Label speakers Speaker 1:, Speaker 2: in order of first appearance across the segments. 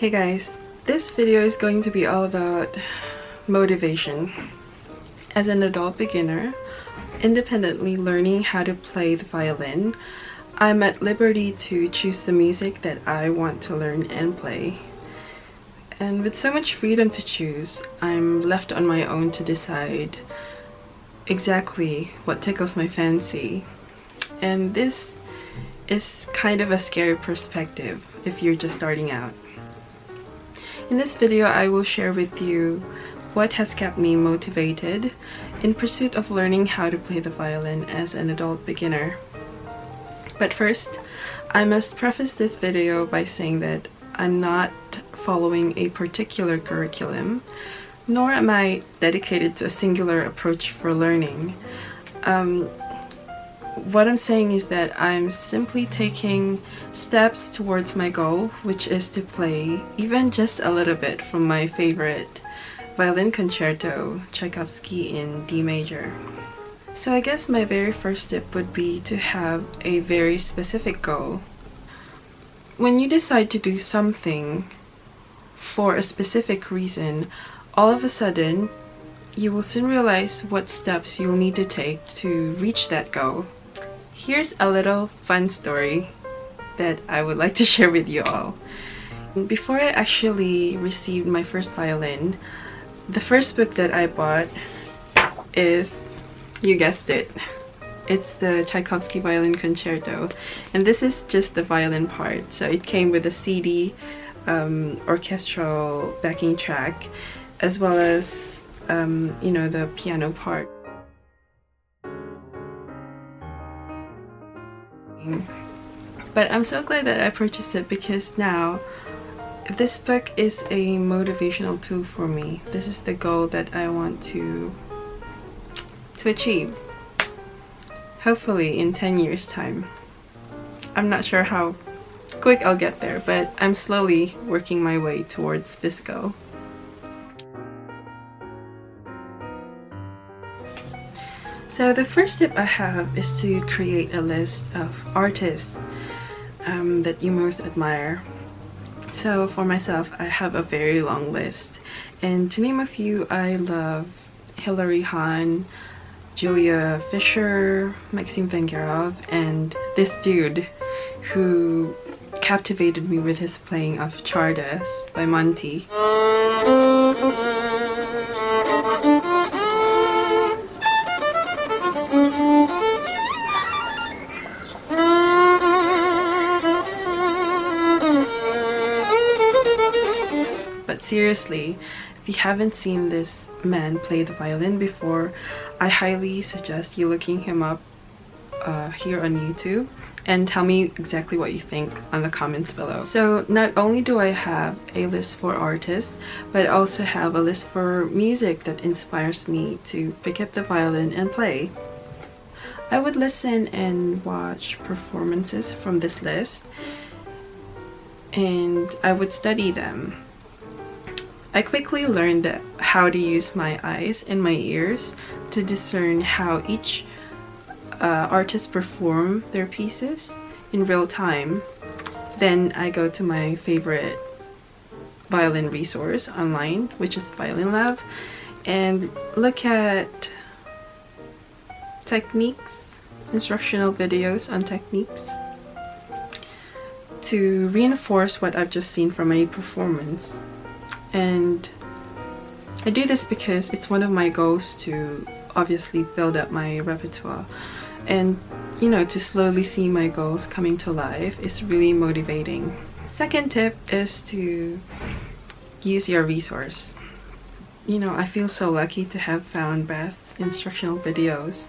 Speaker 1: Hey guys, this video is going to be all about motivation. As an adult beginner, independently learning how to play the violin, I'm at liberty to choose the music that I want to learn and play. And with so much freedom to choose, I'm left on my own to decide exactly what tickles my fancy. And this is kind of a scary perspective if you're just starting out. In this video, I will share with you what has kept me motivated in pursuit of learning how to play the violin as an adult beginner. But first, I must preface this video by saying that I'm not following a particular curriculum, nor am I dedicated to a singular approach for learning. What I'm saying is that I'm simply taking steps towards my goal, which is to play even just a little bit from my favorite violin concerto, Tchaikovsky in D major. So I guess my very first step would be to have a very specific goal. When you decide to do something for a specific reason, all of a sudden you will soon realize what steps you'll need to take to reach that goal. Here's a little fun story that I would like to share with you all. Before I actually received my first violin, the first book that I bought is, you guessed it, it's the Tchaikovsky Violin Concerto, and this is just the violin part. So it came with a CD, orchestral backing track, as well as the piano part. But I'm so glad that I purchased it, because now this book is a motivational tool for me. This is the goal that I want to achieve, hopefully in 10 years time. I'm not sure how quick I'll get there, but I'm slowly working my way towards this goal. So the first tip I have is to create a list of artists that you most admire. So for myself, I have a very long list, and to name a few, I love Hilary Hahn, Julia Fischer, Maxim Vengerov, and this dude who captivated me with his playing of Czardas by Monty. But seriously, if you haven't seen this man play the violin before, I highly suggest you looking him up here on YouTube, and tell me exactly what you think on the comments below. So not only do I have a list for artists, but I also have a list for music that inspires me to pick up the violin and play. I would listen and watch performances from this list, and I would study them. I quickly learned how to use my eyes and my ears to discern how each artist perform their pieces in real time. Then I go to my favorite violin resource online, which is ViolinLab, and look at techniques, instructional videos on techniques to reinforce what I've just seen from a performance. And I do this because it's one of my goals to obviously build up my repertoire, and to slowly see my goals coming to life is really motivating. Second tip is to use your resource. I feel so lucky to have found Beth's instructional videos.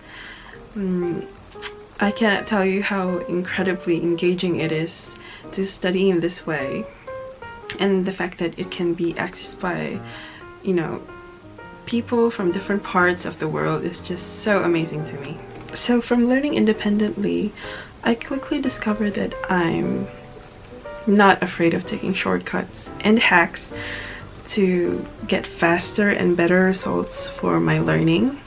Speaker 1: I cannot tell you how incredibly engaging it is to study in this way. And the fact that it can be accessed by, people from different parts of the world is just so amazing to me. So from learning independently, I quickly discovered that I'm not afraid of taking shortcuts and hacks to get faster and better results for my learning.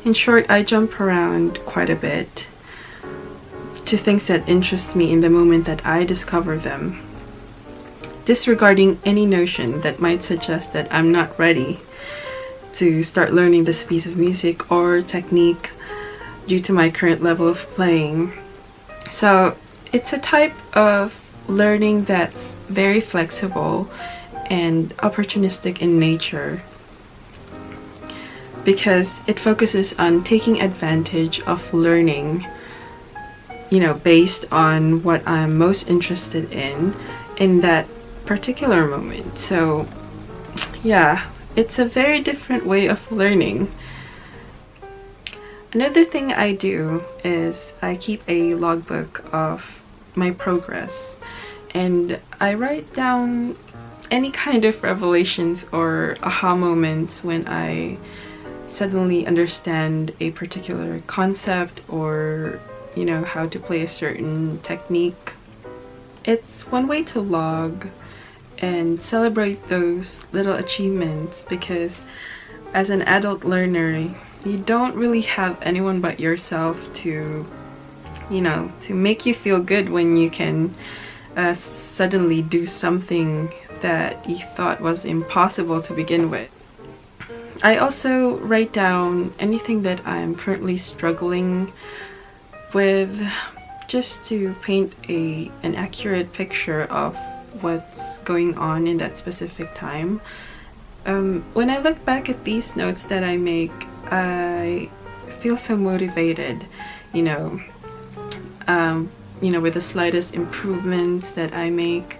Speaker 1: In short, I jump around quite a bit to things that interest me in the moment that I discover them. disregarding any notion that might suggest that I'm not ready to start learning this piece of music or technique due to my current level of playing. So it's a type of learning that's very flexible and opportunistic in nature, because it focuses on taking advantage of learning, you know, based on what I'm most interested in that particular moment. So yeah, it's a very different way of learning. Another thing I do is I keep a logbook of my progress, and I write down any kind of revelations or aha moments when I suddenly understand a particular concept, or you know, how to play a certain technique. It's one way to log and celebrate those little achievements, because as an adult learner, you don't really have anyone but yourself to, you know, to make you feel good when you can suddenly do something that you thought was impossible to begin with. I also write down anything that I'm currently struggling with, just to paint an accurate picture of what's going on in that specific time. When I look back at these notes that I make, I feel so motivated, you know, with the slightest improvements that I make,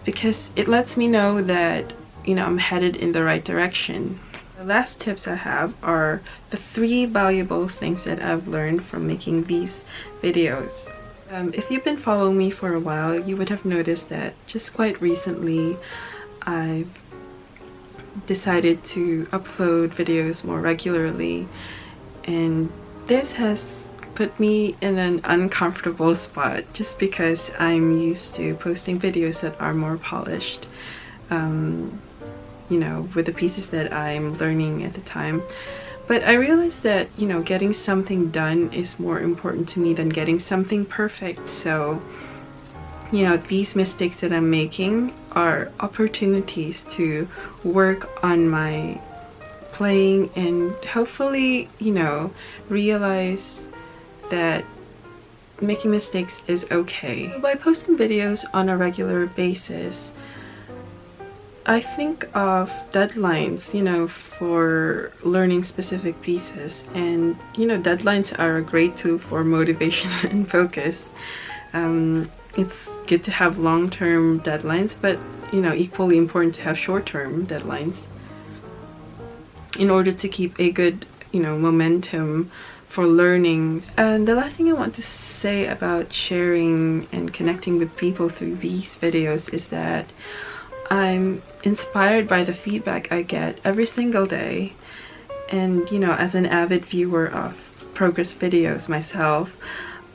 Speaker 1: because it lets me know that, you know, I'm headed in the right direction. The last tips I have are the 3 valuable things that I've learned from making these videos. If you've been following me for a while, you would have noticed that just quite recently I've decided to upload videos more regularly, and this has put me in an uncomfortable spot, just because I'm used to posting videos that are more polished, you know, with the pieces that I'm learning at the time. But I realized that, you know, getting something done is more important to me than getting something perfect. So, you know, these mistakes that I'm making are opportunities to work on my playing and hopefully, you know, realize that making mistakes is okay. By posting videos on a regular basis, I think of deadlines, you know, for learning specific pieces, and you know, deadlines are a great tool for motivation and focus. It's good to have long-term deadlines, but you know, equally important to have short-term deadlines in order to keep a good, you know, momentum for learning. And the last thing I want to say about sharing and connecting with people through these videos is that I'm inspired by the feedback I get every single day. And you know, as an avid viewer of progress videos myself,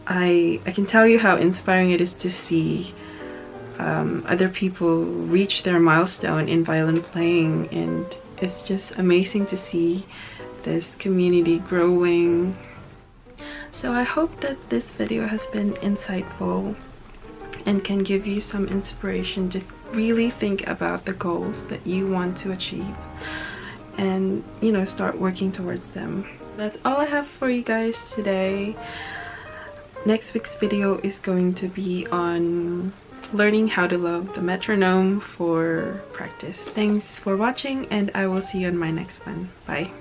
Speaker 1: I can tell you how inspiring it is to see other people reach their milestone in violin playing, and it's just amazing to see this community growing. So I hope that this video has been insightful and can give you some inspiration to really think about the goals that you want to achieve and, you know, start working towards them. That's all I have for you guys today. Next week's video is going to be on learning how to love the metronome for practice. Thanks for watching, and I will see you on my next one. Bye.